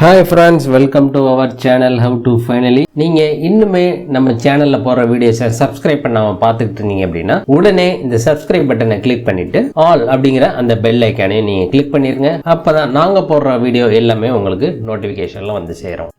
Hi friends, welcome to our channel How to Finally. நீங்கள் இன்னுமே நம்ம சேனலில் போகிற வீடியோஸை சப்ஸ்கிரைப் பண்ணாமல் பார்த்துக்கிட்டு இருந்தீங்க அப்படின்னா உடனே இந்த சப்ஸ்கிரைப் பட்டனை கிளிக் பண்ணிவிட்டு ஆல் அப்படிங்கிற அந்த பெல் ஐக்கானையும் நீங்கள் கிளிக் பண்ணிடுங்க. அப்போ தான் நாங்கள் போடுற வீடியோ எல்லாமே உங்களுக்கு நோட்டிஃபிகேஷனில் வந்து சேரும்.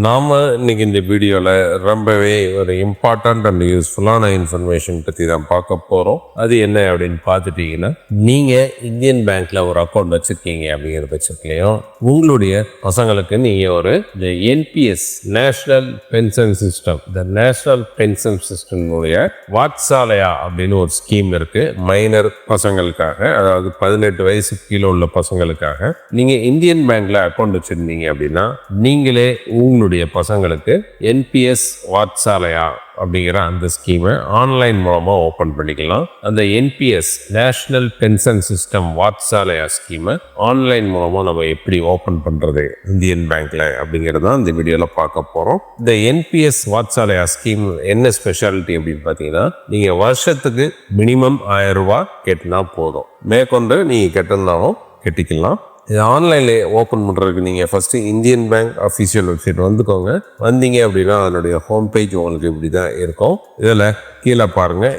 நாம் இன்னைக்கு இந்த வீடியோவில் ரொம்பவே ஒரு இம்பார்ட்டண்ட் அண்ட் யூஸ்ஃபுல்லான இன்ஃபர்மேஷன் பற்றி தான் பார்க்க போகிறோம். அது என்ன அப்படின்னு பார்த்துட்டிங்கன்னா, நீங்கள் இந்தியன் பேங்க்கில் ஒரு அக்கௌண்ட் வச்சுருக்கீங்க அப்படிங்கிற பட்சத்துலையும் உங்களுடைய பசங்களுக்கு நீங்கள் ஒரு இந்த என்பிஎஸ் நேஷ்னல் பென்ஷன் சிஸ்டம், இந்த நேஷ்னல் பென்ஷன் சிஸ்டம்னுடைய வாட்சாலயா அப்படின்னு ஒரு ஸ்கீம் இருக்குது மைனர் பசங்களுக்காக, அதாவது 18 வயசுக்கு கீழே உள்ள பசங்களுக்காக. நீங்கள் இந்தியன் பேங்க்கில் அக்கௌண்ட் வச்சுருந்தீங்க அப்படின்னா நீங்களே உங்களுடைய பசங்களுக்கு என்பிஎஸ் வாட்சாலயா அப்படிங்கிற அந்த ஸ்கீமை ஆன்லைன் மூலமாக ஓப்பன் பண்ணிக்கலாம். அந்த NPS national pension system Vatsalya ஸ்கீமை ஆன்லைன் மூலமாக நம்ம எப்படி ஓப்பன் பண்ணுறது இந்தியன் பேங்க்கில் அப்படிங்கிறது தான் இந்த வீடியோவில் பார்க்க போகிறோம். இந்த என்பிஎஸ் வாட்சாலயா ஸ்கீம் என்ன ஸ்பெஷாலிட்டி அப்படின்னு பார்த்தீங்கன்னா, நீங்கள் வருஷத்துக்கு மினிமம் 1000 ரூபாய் கட்டினா போதும். மேற்கொண்டு நீங்கள் கட்டிருந்தாலும் கட்டிக்கலாம். இது ஆன்லைனில் ஓப்பன் பண்ணுறதுக்கு நீங்கள் first Indian bank official website வந்துக்கோங்க. வந்தீங்க அப்படின்னா அதனுடைய ஹோம் பேஜ் உங்களுக்கு இப்படி தான் இருக்கும். இதில் கீழே பாருங்கள்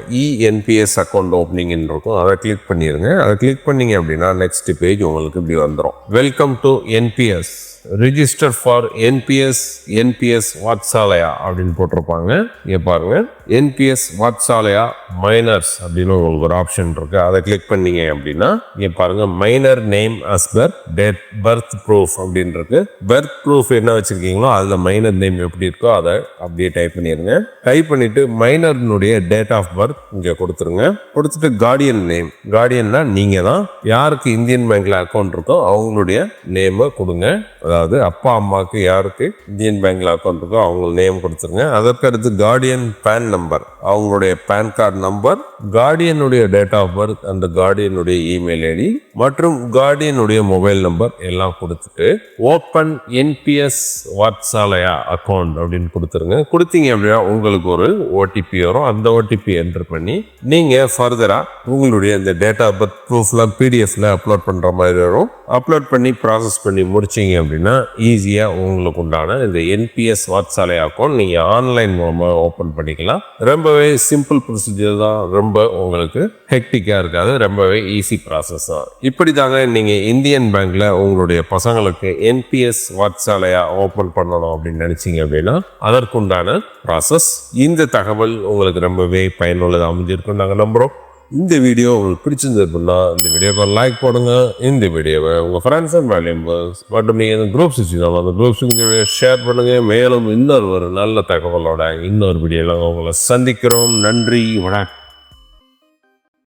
என்பிஎஸ் அக்கௌண்ட் ஓப்பனிங்னு இருக்கும். அதை கிளிக் பண்ணிடுங்க. அதை கிளிக் பண்ணிங்க அப்படின்னா நெக்ஸ்ட் பேஜ் உங்களுக்கு இப்படி வந்துடும். Welcome to NPS, register for NPS Vatsalya அப்படின்னு போட்டிருப்பாங்க. இங்கே பாருங்கள், என்பிஎஸ் வாட்சாலயா மைனர்ஸ் அப்படின்னு உங்களுக்கு ஒரு ஆப்ஷன் இருக்குது. அதை கிளிக் பண்ணீங்க அப்படின்னா இங்கே பாருங்கள், minor name as birth proof அப்படின்னு இருக்கு. பர்த் ப்ரூஃப் என்ன வச்சுருக்கீங்களோ அதில் மைனர் நேம் எப்படி இருக்கோ அதை அப்படியே டைப் பண்ணிடுங்க. டைப் பண்ணிவிட்டு மைனர்னுடைய டேட் ஆஃப் பர்த் இங்கே கொடுத்துருங்க. கொடுத்துட்டு கார்டியன் நேம், கார்டியன்னா நீங்கள் தான். யாருக்கு இந்தியன் பேங்க்கில் அக்கௌண்ட் இருக்கோ அவங்களுடைய நேமை கொடுங்க. அதாவது அப்பா அம்மாவுக்கு யாருக்கு இந்தியன் பேங்க்ல அக்கௌண்ட் இருக்கோ அவங்க நேம் கொடுத்துருங்க. அதற்கு அடுத்து கார்டியன் பேன் நம்பர், அவங்களுடைய பேன் கார்டு நம்பர், கார்டியனுடைய டேட் ஆஃப் பர்த், அந்த கார்டியனுடைய இமெயில் ஐடி மற்றும் கார்டியனுடைய மொபைல் நம்பர் எல்லாம் கொடுத்துட்டு ஓப்பன் என்பிஎஸ் வாட்சாலயா அக்கௌண்ட் அப்படின்னு கொடுத்துருங்க. கொடுத்தீங்க அப்படின்னா உங்களுக்கு ஒரு ஓடிபி வரும். அந்த ஓடிபி என்டர் பண்ணி நீங்கள் ஃபர்தராக உங்களுடைய இந்த டேட் ஆஃப் பர்த் ப்ரூஃப்லாம் பிடிஎஃப்ல அப்லோட் பண்ணுற மாதிரி வரும். அப்லோட் பண்ணி ப்ராசஸ் பண்ணி முடிச்சிங்க அப்படின்னா ஈஸியாக உங்களுக்கு உண்டான இந்த என்பிஎஸ் வாட்சாலயா அக்கௌண்ட் நீங்கள் ஆன்லைன் மூலமாக ஓப்பன் பண்ணிக்கலாம். ரொம்பவே சிம்பிள் ப்ரொசீஜர் தான், ரொம்ப உங்களுக்கு ஹெக்டிக்காக இருக்காது, ரொம்பவே ஈஸி ப்ராசஸ் தான். இப்படி தாங்க நீங்கள் இந்தியன் பேங்க்கில் உங்களுடைய பசங்களுக்கு என்பிஎஸ் வாட்சாலயா ஓப்பன் பண்ணணும் அப்படின்னு நினச்சிங்க அப்படின்னா அதற்குண்டான ப்ராசஸ். இந்த தகவல் உங்களுக்கு ரொம்பவே பயனுள்ளதாக அமைஞ்சிருக்கும் நாங்கள் நம்புகிறோம். இந்த வீடியோ உங்களுக்கு பிடிச்சிருந்தது அப்படின்னா இந்த வீடியோக்கு லைக் போடுங்க. இந்த வீடியோவை உங்கள் ஃப்ரெண்ட்ஸ் அண்ட் ஃபேமிலி மெம்பர்ஸ் மற்றும் நீங்கள் இந்த குரூப்ஸ் வச்சுருந்தாலும் அந்த குரூப்ஸுக்கு ஷேர் பண்ணுங்கள். மேலும் இன்னொரு நல்ல தகவலோட இன்னொரு வீடியோவில் உங்களை சந்திக்கிறோம். நன்றி, வணக்கம்.